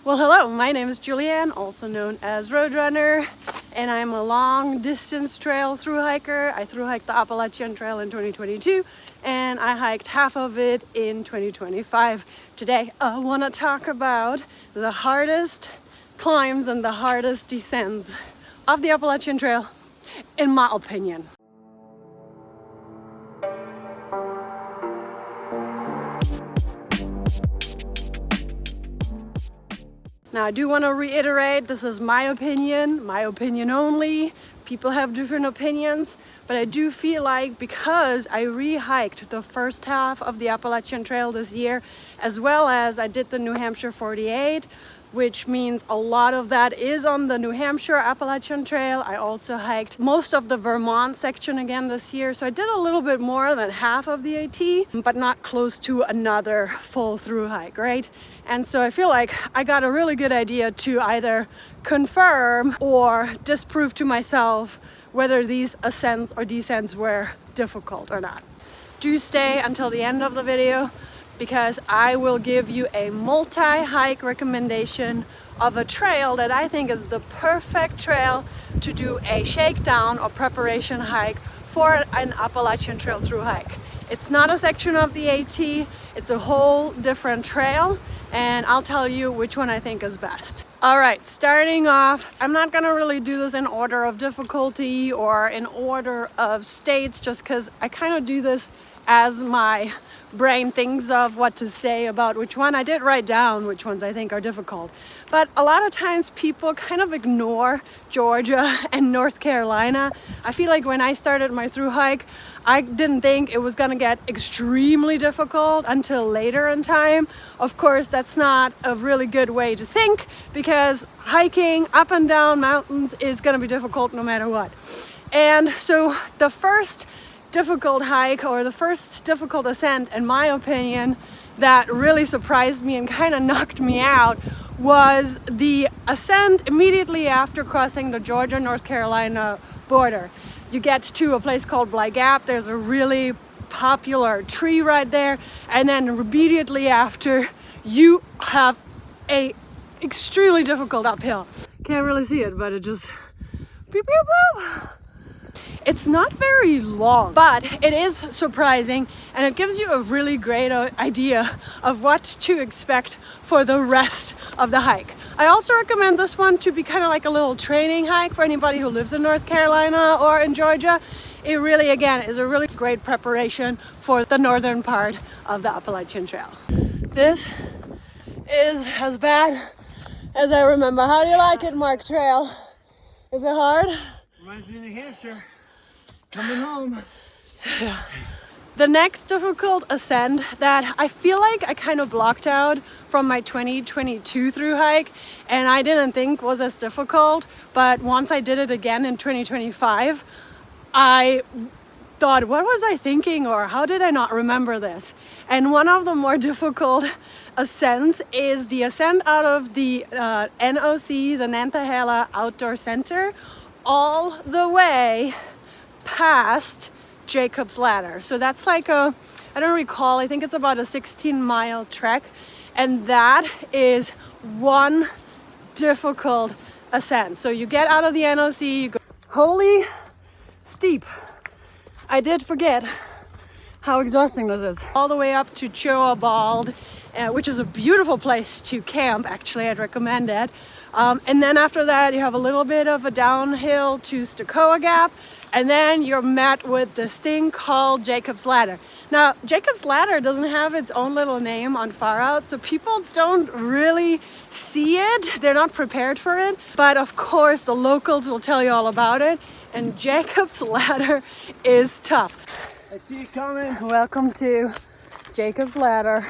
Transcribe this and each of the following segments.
Well, hello, my name is Julianne, also known as Roadrunner, and I'm a long distance trail thru hiker. I thru hiked the Appalachian Trail in 2022 and I hiked half of it in 2025. Today I want to talk about the hardest climbs and the hardest descents of the Appalachian Trail, in my opinion. Now, I do want to reiterate, this is my opinion only. People have different opinions, but I do feel like because I re-hiked the first half of the Appalachian Trail this year, as well as I did the New Hampshire 48, which means a lot of that is on the New Hampshire Appalachian Trail. I also hiked most of the Vermont section again this year, so I did a little bit more than half of the AT, but not close to another full through hike, right? And so I feel like I got a really good idea to either confirm or disprove to myself whether these ascents or descents were difficult or not. Do stay until the end of the video, because I will give you a multi-hike recommendation of a trail that I think is the perfect trail to do a shakedown or preparation hike for an Appalachian Trail through hike. It's not a section of the AT, it's a whole different trail, and I'll tell you which one I think is best. All right, starting off, I'm not gonna really do this in order of difficulty or in order of states, just because I kind of do this as my brain thinks of what to say about which one. I did write down which ones I think are difficult, but a lot of times people kind of ignore Georgia and North Carolina. I feel like when I started my through hike, I didn't think it was gonna get extremely difficult until later in time. Of course, that's not a really good way to think, because hiking up and down mountains is gonna be difficult no matter what. And so the first difficult hike, or the first difficult ascent, in my opinion, that really surprised me and kind of knocked me out was the ascent immediately after crossing the Georgia-North Carolina border. You get to a place called Bly Gap. There's a really popular tree right there, and then immediately after you have a extremely difficult uphill. Can't really see it, but it just beep, beep, beep. It's not very long, but it is surprising, and it gives you a really great idea of what to expect for the rest of the hike. I also recommend this one to be kind of like a little training hike for anybody who lives in North Carolina or in Georgia. It really, again, is a really great preparation for the northern part of the Appalachian Trail. This is as bad as I remember. How do you like it, Mark Trail? Is it hard? Reminds me of New Hampshire. Coming home. Yeah. The next difficult ascent that I feel like I kind of blocked out from my 2022 through hike, and I didn't think was as difficult, but once I did it again in 2025, I thought, what was I thinking, or how did I not remember this? And one of the more difficult ascents is the ascent out of the NOC, the Nantahala Outdoor Center, all the way past Jacob's Ladder. So that's like I don't recall, I think it's about a 16-mile trek, and that is one difficult ascent. So you get out of the NOC, you go, holy steep. I did forget how exhausting this is. All the way up to P.O.Box, which is a beautiful place to camp, actually. I'd recommend it. And then after that, you have a little bit of a downhill to Stokoa Gap, and then you're met with this thing called Jacob's Ladder. Now, Jacob's Ladder doesn't have its own little name on Far Out, so people don't really see it. They're not prepared for it. But of course, the locals will tell you all about it. And Jacob's Ladder is tough. I see you coming. Welcome to Jacob's Ladder.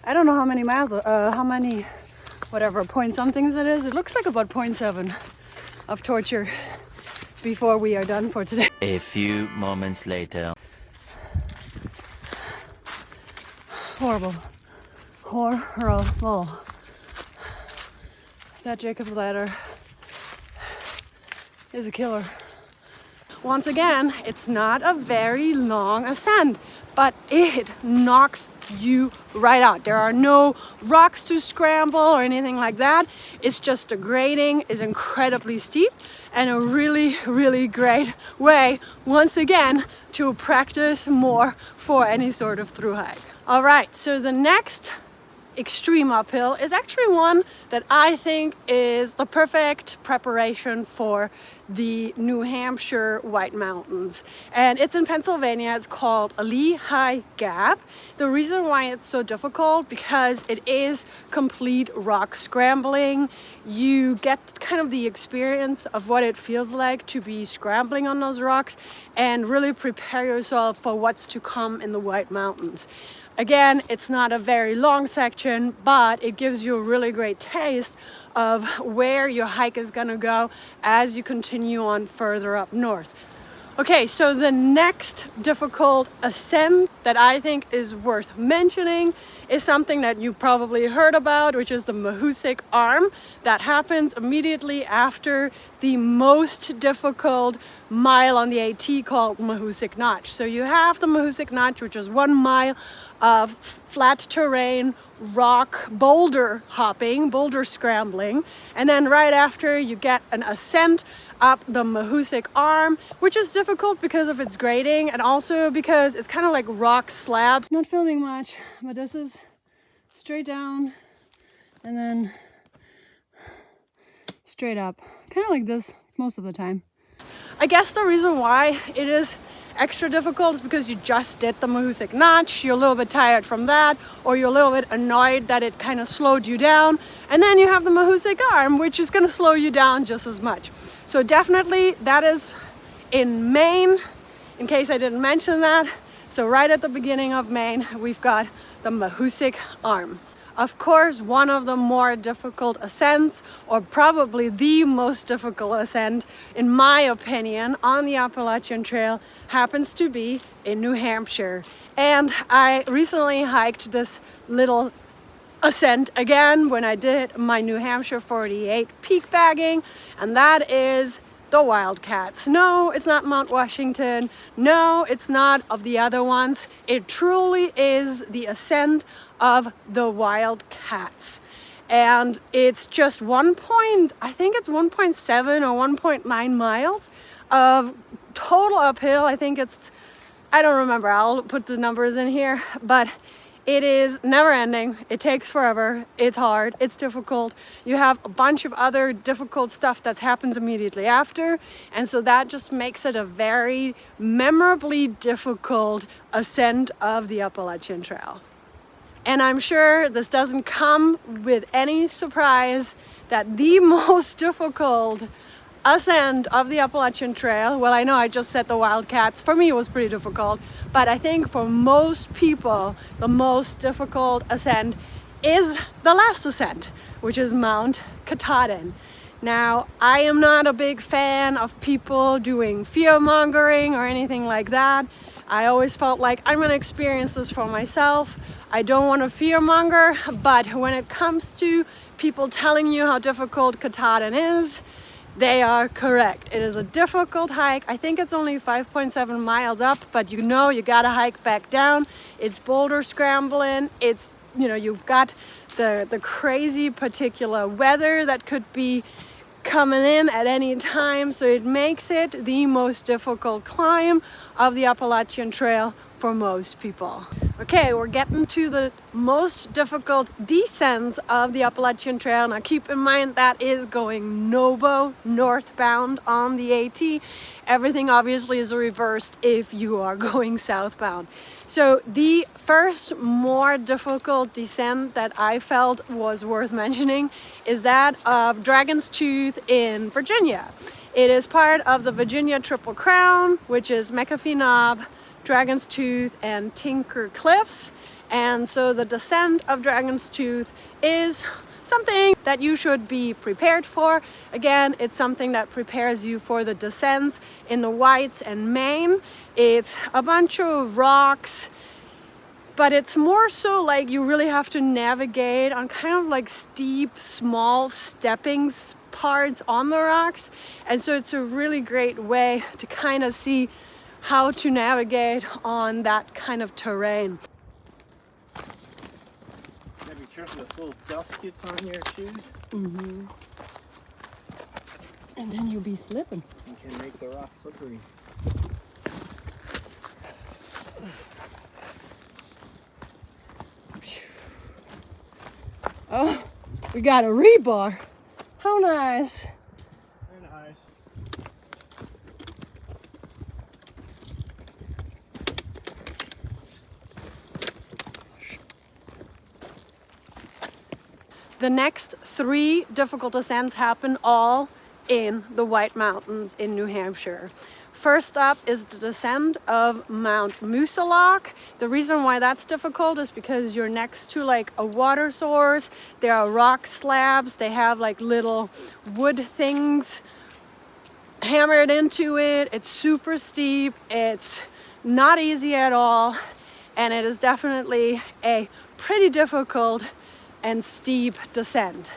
I don't know how many miles, whatever, point somethings it is. It looks like about 0.7 of torture before we are done for today. A few moments later. Horrible. Horrible. That Jacob's Ladder is a killer. Once again, it's not a very long ascent, but it knocks you right out. There are no rocks to scramble or anything like that. It's just the grading is incredibly steep and a really, really great way, once again, to practice more for any sort of through hike. All right, so the next extreme uphill is actually one that I think is the perfect preparation for the New Hampshire White Mountains, and it's in Pennsylvania. It's called a Lehigh Gap. The reason why it's so difficult, because it is complete rock scrambling. You get kind of the experience of what it feels like to be scrambling on those rocks and really prepare yourself for what's to come in the White Mountains. Again, it's not a very long section, but it gives you a really great taste of where your hike is gonna go as you continue on further up north. Okay, so the next difficult ascent that I think is worth mentioning is something that you probably heard about, which is the Mahoosuc Arm. That happens immediately after the most difficult mile on the AT called Mahoosuc Notch. So you have the Mahoosuc Notch, which is 1 mile of flat terrain, rock, boulder hopping, boulder scrambling. And then right after you get an ascent up the Mahoosuc Arm, which is difficult because of its grading and also because it's kind of like rock slabs. Not filming much, but this is straight down and then straight up, kind of like this most of the time. I guess the reason why it is extra difficult is because you just did the Mahoosuc Notch, you're a little bit tired from that, or you're a little bit annoyed that it kind of slowed you down, and then you have the Mahoosuc Arm, which is going to slow you down just as much. So definitely that is in Maine, in case I didn't mention that. So right at the beginning of Maine, we've got the Mahoosuc Arm. Of course, one of the more difficult ascents, or probably the most difficult ascent, in my opinion, on the Appalachian Trail happens to be in New Hampshire. And I recently hiked this little ascent again when I did my New Hampshire 48 peak bagging, and that is the Wildcats. No, it's not Mount Washington. No, it's not of the other ones. It truly is the ascent of the Wildcats. And it's just I think it's 1.7 or 1.9 miles of total uphill. I think I don't remember. I'll put the numbers in here, but it is never ending. It takes forever. It's hard. It's difficult. You have a bunch of other difficult stuff that happens immediately after. And so that just makes it a very memorably difficult ascent of the Appalachian Trail. And I'm sure this doesn't come with any surprise that the most difficult ascent of the Appalachian Trail, well, I know I just said the Wildcats, for me it was pretty difficult, but I think for most people the most difficult ascent is the last ascent, which is Mount Katahdin. Now, I am not a big fan of people doing fear-mongering or anything like that. I always felt like I'm going to experience this for myself. I don't want to fear-monger, but when it comes to people telling you how difficult Katahdin is, they are correct. It is a difficult hike. I think it's only 5.7 miles up, but you gotta hike back down. It's boulder scrambling. It's, you've got the crazy particular weather that could be coming in at any time. So it makes it the most difficult climb of the Appalachian Trail for most people. Okay, we're getting to the most difficult descents of the Appalachian Trail. Now keep in mind that is going NOBO, northbound on the AT. Everything obviously is reversed if you are going southbound. So the first more difficult descent that I felt was worth mentioning is that of Dragon's Tooth in Virginia. It is part of the Virginia Triple Crown, which is McAfee Knob, Dragon's Tooth, and Tinker Cliffs. And so the descent of Dragon's Tooth is something that you should be prepared for. Again, it's something that prepares you for the descents in the Whites and Maine. It's a bunch of rocks, but it's more so like you really have to navigate on kind of like steep, small stepping parts on the rocks. And so it's a really great way to kind of see how to navigate on that kind of terrain. careful this little dust gets on your shoes. Mm-hmm. And then you'll be slipping. You can make the rock slippery. Oh, we got a rebar. How nice. Very nice. The next 3 difficult ascents happen all in the White Mountains in New Hampshire. First up is the descent of Mount Mahoosuc. The reason why that's difficult is because you're next to like a water source. There are rock slabs. They have like little wood things hammered into it. It's super steep. It's not easy at all. And it is definitely a pretty difficult and steep descent.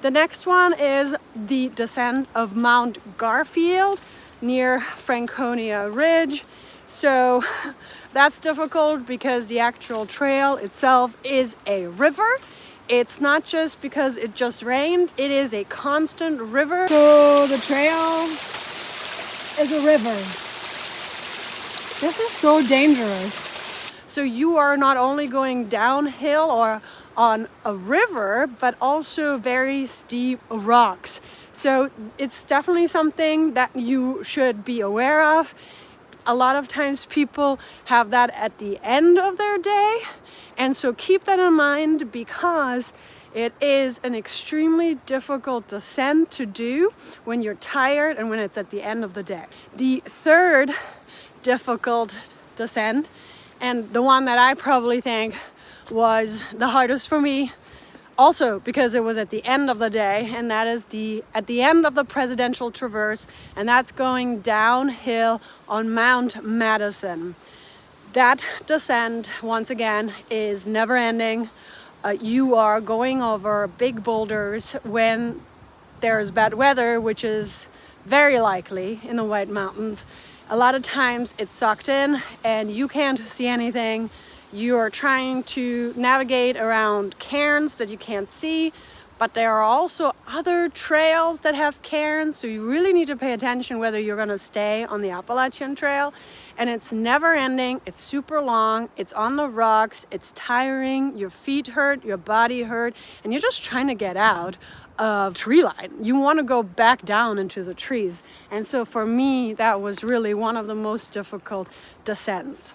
The next one is the descent of Mount Garfield near Franconia Ridge. So that's difficult because the actual trail itself is a river. It's not just because it just rained, it is a constant river. So the trail is a river. This is so dangerous. So you are not only going downhill or on a river, but also very steep rocks. So it's definitely something that you should be aware of. A lot of times people have that at the end of their day. And so keep that in mind because it is an extremely difficult descent to do when you're tired and when it's at the end of the day. The third difficult descent, and the one that I probably think was the hardest for me, also because it was at the end of the day, and that is at the end of the Presidential Traverse, and that's going downhill on Mount Madison. That descent, once again, is never ending. You are going over big boulders when there's bad weather, which is very likely in the White Mountains. A lot of times it's sucked in and you can't see anything. You're trying to navigate around cairns that you can't see, but there are also other trails that have cairns, so you really need to pay attention whether you're going to stay on the Appalachian Trail. And it's never ending, it's super long, it's on the rocks, it's tiring, your feet hurt, your body hurt, and you're just trying to get out of tree line. You want to go back down into the trees. And so for me, that was really one of the most difficult descents.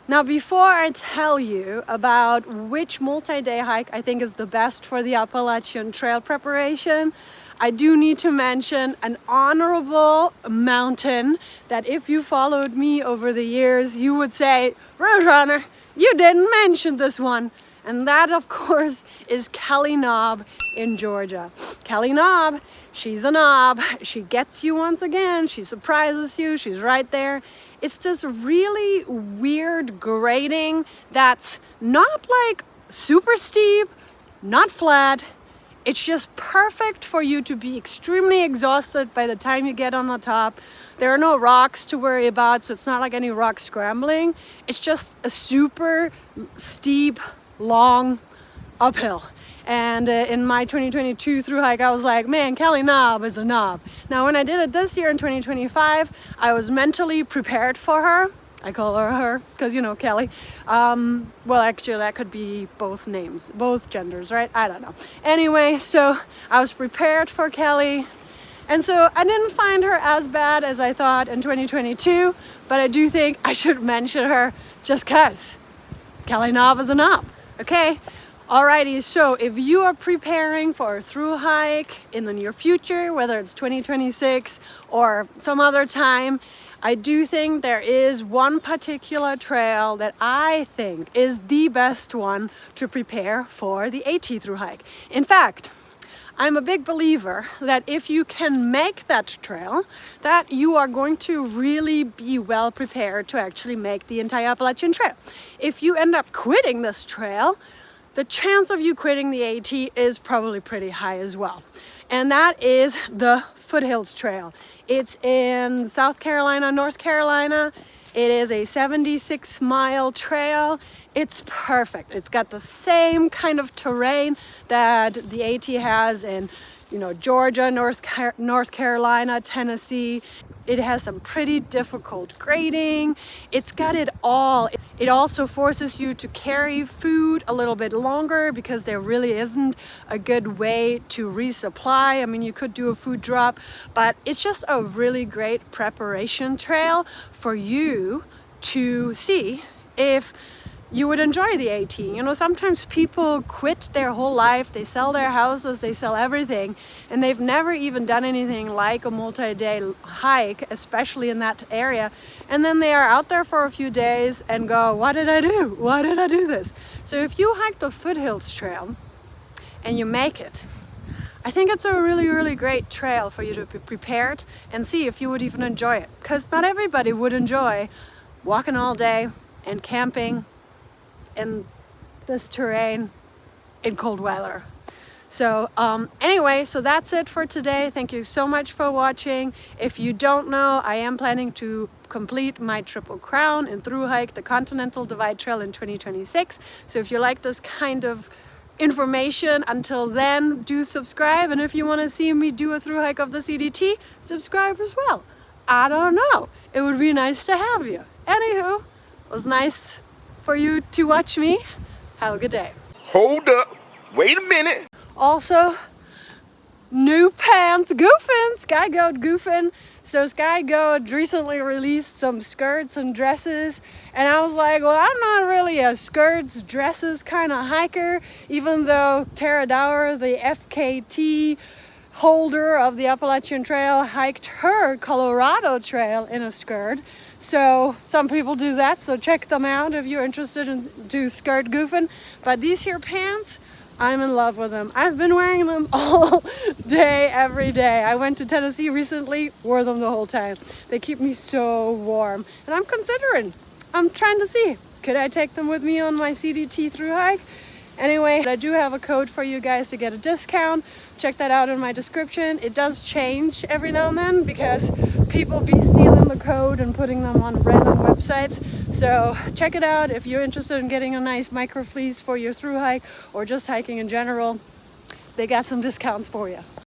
Now, before I tell you about which multi-day hike I think is the best for the Appalachian Trail preparation, I do need to mention an honorable mountain that if you followed me over the years, you would say, Roadrunner, you didn't mention this one. And that, of course, is Kelly Knob in Georgia. Kelly Knob, she's a knob. She gets you once again. She surprises you. She's right there. It's this really weird grading that's not like super steep, not flat. It's just perfect for you to be extremely exhausted by the time you get on the top. There are no rocks to worry about, so it's not like any rock scrambling. It's just a super steep, long uphill. And in my 2022 thru hike, I was like, man, Kelly Knob is a knob. Now, when I did it this year in 2025, I was mentally prepared for her. I call her because, you know, Kelly. Well, actually, that could be both names, both genders, right? I don't know. Anyway, so I was prepared for Kelly. And so I didn't find her as bad as I thought in 2022, but I do think I should mention her just because Kelly Knob is a knob, okay? Alrighty, so if you are preparing for a thru hike in the near future, whether it's 2026 or some other time, I do think there is one particular trail that I think is the best one to prepare for the AT thru hike. In fact, I'm a big believer that if you can make that trail, that you are going to really be well prepared to actually make the entire Appalachian Trail. If you end up quitting this trail, the chance of you quitting the AT is probably pretty high as well. And that is the Foothills Trail. It's in South Carolina, North Carolina, It is a 76-mile trail. It's perfect. It's got the same kind of terrain that the AT has in, you know, Georgia, North Carolina, Tennessee. It has some pretty difficult grading. It's got it all. It also forces you to carry food a little bit longer because there really isn't a good way to resupply. I mean, you could do a food drop, but it's just a really great preparation trail for you to see if you would enjoy the AT. You know, sometimes people quit their whole life, they sell their houses, they sell everything, and they've never even done anything like a multi-day hike, especially in that area. And then they are out there for a few days and go, what did I do? Why did I do this? So if you hike the Foothills Trail and you make it, I think it's a really, really great trail for you to be prepared and see if you would even enjoy it. Because not everybody would enjoy walking all day and camping in this terrain in cold weather. So anyway, so that's it for today. Thank you so much for watching. If you don't know, I am planning to complete my Triple Crown and through hike the Continental Divide Trail in 2026. So if you like this kind of information until then, do subscribe. And if you want to see me do a through hike of the CDT, subscribe as well. I don't know. It would be nice to have you. Anywho, it was nice for you to watch me. Have a good day. Hold up. Wait a minute. Also, new pants goofing, Sky Goat goofing. So Sky Goat recently released some skirts and dresses, and I was like, well, I'm not really a skirts, dresses kind of hiker, even though Tara Dower, the FKT holder of the Appalachian Trail, hiked her Colorado Trail in a skirt. So some people do that, so check them out if you're interested in do skirt goofing. But these here pants, I'm in love with them. I've been wearing them all day, every day. I went to Tennessee recently, wore them the whole time. They keep me so warm. And I'm trying to see, could I take them with me on my CDT through hike? Anyway, I do have a code for you guys to get a discount. Check that out in my description. It does change every now and then because people be stealing the code and putting them on random websites. So check it out if you're interested in getting a nice micro fleece for your through hike or just hiking in general. They got some discounts for you.